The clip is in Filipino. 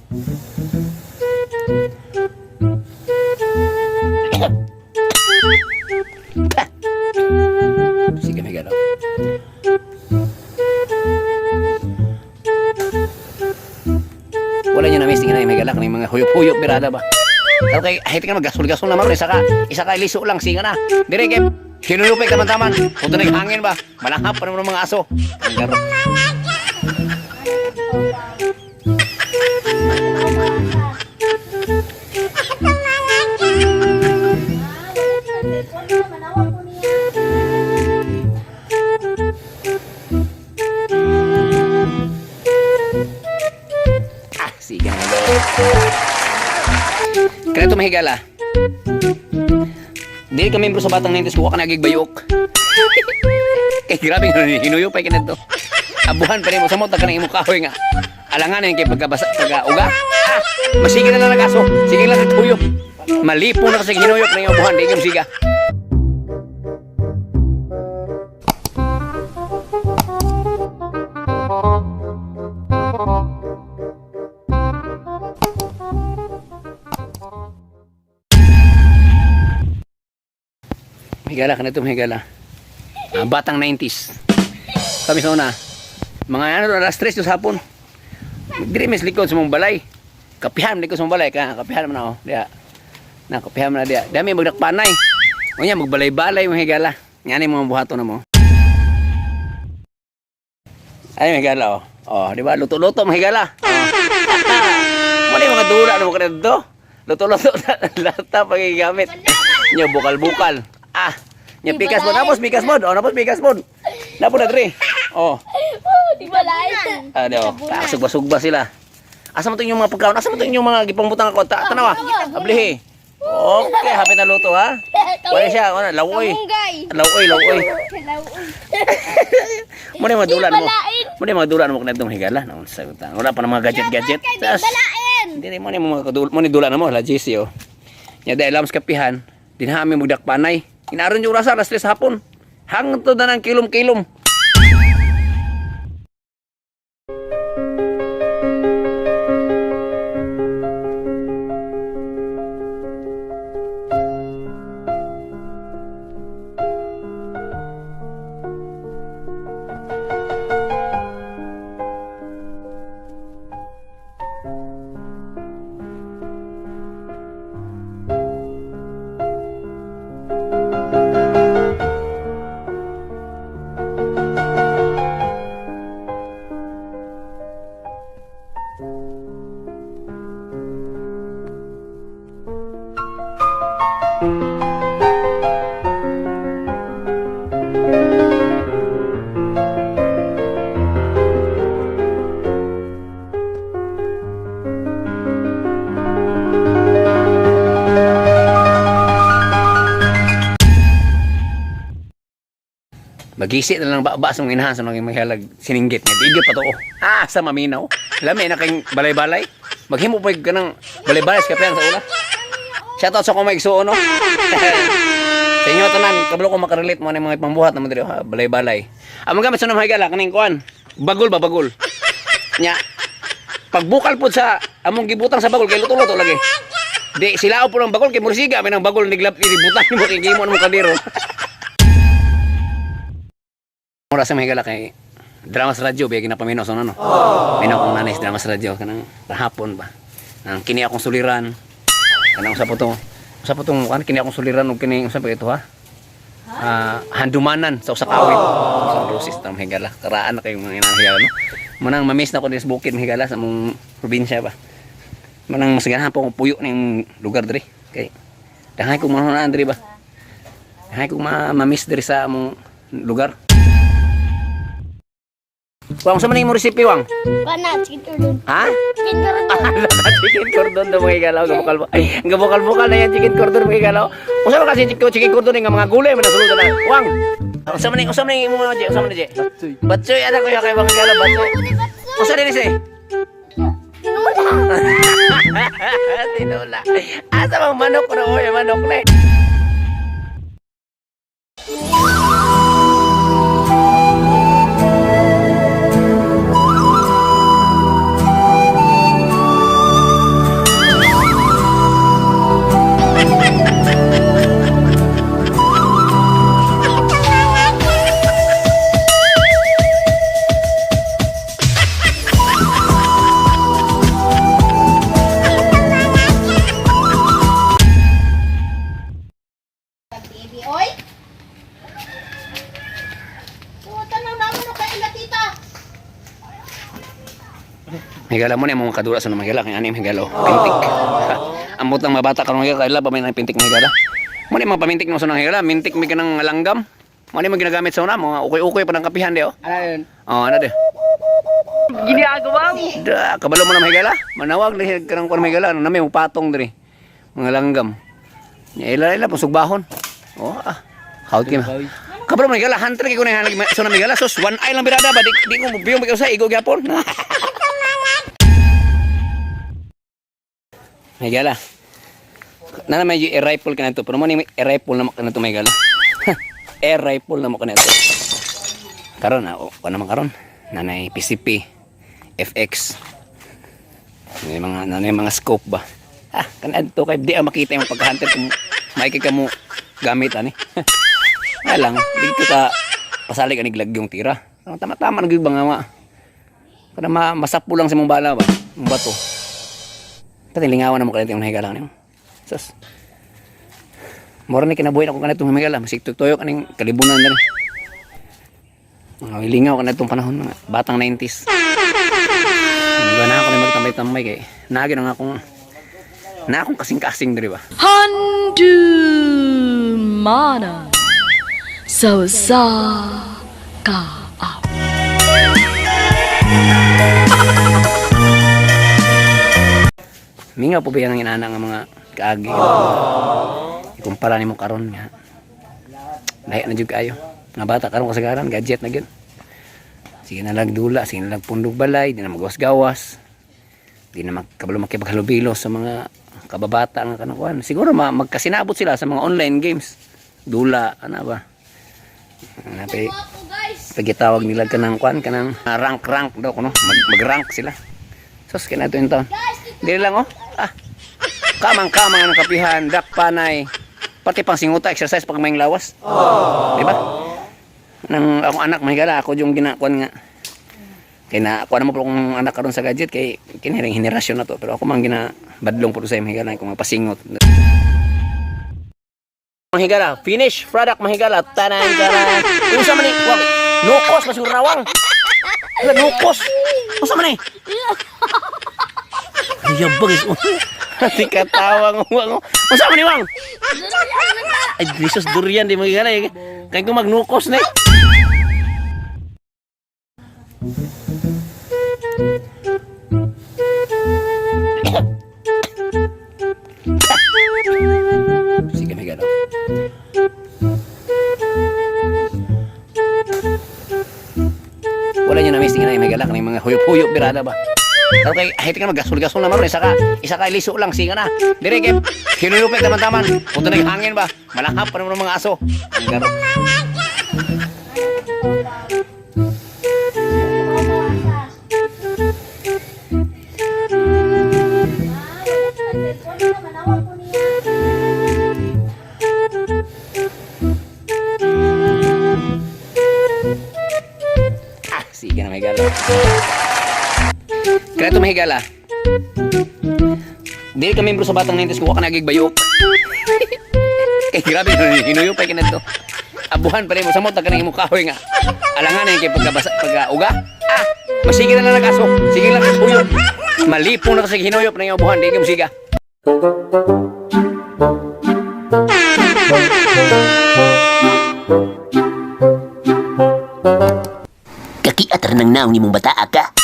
Sige, may galaw. Wala nyo na miss, tingnan na may galak ng mga huyop-huyop birada ba. Pero kay hiti ka magasol-gasol naman isa ka iliso lang singa na. Dire kay hinulupay ka taman. Puto naghangin ba? Malahap pa naman ng mga aso. Ang garo. Sige na ba? Kaya ito mahigala. Dili ka membro sa Batang 90s, kuha ka nagigbayok. Kaya grabe nga hinuyok pa ikinad to. Abuhan pa rin mo sa mota ka ng imong kahoy nga. Alangan na yung kay pagka-uga. Masigil na lang aso. Sige lang nagtuyok. Malipo na kasi hinuyok na yung abuhan. Di yung siga. Higala ka na ito, higala. Batang 90s. Kami sa una. Mga alas 3 sa hapon. Diri mes likod sa mong balay. Kapihan likod sa mong balay. Kapihan mo na ako. Diya. Kapihan mo na diya. Dami magdakpanay. O niya, magbalay-balay mga higala. Yan yung mga buhato na mo. Ay, mga higala o. O, di ba? Luto-luto mga higala. Muna yung mga dula na mo ka na ito. Luto-luto na lata pag-igamit. Niya, bukal-bukal. Nya pikas mo, napos pikas mo. Oh, napos pikas mo. Napos na dre. Oh. Di ba lain? Ano, sugba-sugba sila. Asa mo 'tong yung mga pagkaon? Asa mo 'tong yung mga gipangbutang ako? Tanawa. Ablihi. Okay, hapit na luto ha. Wala siya, ano, lawoy. Lawoy. Muna madulan mo. Muna madulan mo kanadtong higala. Wala pa ng mga gadget-gadget. Hindi mo ni mga dulan mo, la JC oh. Nya dahil lams kapihan. Dinami magdakpanay. Inaron yung rasa, alas 3 hapon. Hanggang to na ng kilom-kilom. Magisi na lang ba sa mga inahan sa mga maghalag sininggit nga digyo pa to. Sa maminaw. Lami na kayong balay-balay. Maghimo pa ka ng balay-balay sa kapihan sa ula. Shoutout sa kong maigsuon no. Sa inyo tanan, kabalo ko makarelate mo na mga pambuhat naman dito ha, balay-balay. Ang gamit sa namahigala kaning kuan. Bagol ba bagol? Nya. Pagbukal pud sa among gibutang sa bagol kay luto-luto lagi. Di silao po ng bagol kay mursiga may nang bagol niglap ibutang mo kay gimo mo kadiro. Mura sa mahigala kay drama sa radyo biya ginapamino sa ano. Minaw kong nanis drama sa radyo kanang hapon ba. Nang kini akong suliran. Kanang sa putong kan kini akong suliran og kini usa pa ito ha. Handumanan sa usa ka awit. Sa Rosis ta mahigala. Karaan na kay mga inahigala no. Manang mamiss na ko dis bukid mahigala sa mong probinsya ba. Manang masaganahan po akong puyo ning lugar diri. Kay dahay ko manunaan diri ba. Dahay ko mamiss diri sa among lugar. Wang sa maning mo recipe wang? Kana chicken cordon. Ha? Chicken cordon. Chicken cordon daw mga igalaw, gabukal-bukal na yan chicken cordon mga igalaw. Usa man kasi chicken cordon nga mga gulay man nasulod na. Wang. Usa man imo je, usa man je. Batsoy ana ko ya kay mga igalaw batsoy. Usa din si. Tinula. Tinula. Asa mang manok na oy, manok na. higala mo na yung mga kadula sa mga higala. Kaya ano yung higala, pintik. Ambot ng mabata ka ng higala, kaya ba may nang pintik ng higala? Mo na yung mga pamintik ng sunang higala, mintik may ka ng langgam. Mo na yung ginagamit sa una, mga ukoy-ukoy pa ng kapihan di, oh. Ano yun? Oh, ano di? Ginagawa mo. Da, kabalo mo na mahigala. Manawag na ka ng kuwan mahigala. Ano na may patong diri. Mga langgam. Ila pusugbahon. Oh, Kaut kim. Kabalo mo mahigala. Hunter kay ko na halag so na mahigala. Sus, one eye lang birada ba? Di ko biyong bigay sa igo gyapon. Mahigala. Nana may air rifle ka na ito. Pero mo ni air rifle na mo ka na ito mahigala. Air rifle na mo ka na ito. Karon, ano naman karon? Nanay PCP. FX. May mga scope ba? Kanadto kay di makita yung pagka-hunter kung maikay ka mo gamit ani. Lang, dito ka pasali ka niglag yung tira. Tama-tama nagig ba nga. Kada masapo lang sa mong bala ba? Yung bato. Pati lingawan na mo kanito yung higala nimo. Sus. Mora ni kinabuhi ako kanito ng higala, masig tuyo kaning kalibunan na rin. Mga lingaw kanitong panahon mga batang 90s. Na ako na magtambay-tambay kay naagi na akong kasing-kasing diri ba. Handu mana so sa ka up. Mingaw po ba yan ang inana nga mga kaagi. Ikumpara nimo karon nga. Lahi na jud kayo. Nga bata karon kasagaran gadget na gyud. Sige na lang dula, sige na lang pundog balay, di na magawas-gawas. Di na makabalo makipaghalubilo sa mga kababata nga kanakuan. Siguro magkasinabot sila sa mga online games. Dula, ano ba? Pagitawag nila kanang kuan, kanang rank daw kuno, mag-rank sila. Sus kina to taon. Dili lang oh. Kamang-kamang ang kapihan, dak panay. Pati pang singuta exercise pag may lawas. Di ba? Nang akong anak mahigala ako yung ginakuan nga kay na kuan mo po kung anak karon sa gadget kay kiniring henerasyon na to pero ako man ginabadlong po sa mahigala kung mapasingot mahigala finish product mahigala tanan usa man ni wang nukos masura wang nukos usa man ni ya bagis ti katawang wang usa man ni wang ay Jesus durian di mahigala kay kung magnukos na sige may gano'n wala nyo na misting na may galak ng mga huyop-huyop birada ba pero kay ahit ka mag-gasol-gasol naman isa ka liso lang sige na dire kay hinuyupin taman-taman punta naghangin ba malahap pa naman ng mga aso ang gano'n sige na may gala kaya ito may gala dili ka membro sa batang 90s kuha ka nagigbayok kay grabe hinuyop pa kinadto abuhan pa rin mo sa mota ka nang imukahoy nga alangan yung kay pagka-uga masige na lang nag-aso sige lang huyop malipong na kasi hinuyop na yung abuhan di ka musiga Kaki atar ng naong ni mong bata ka.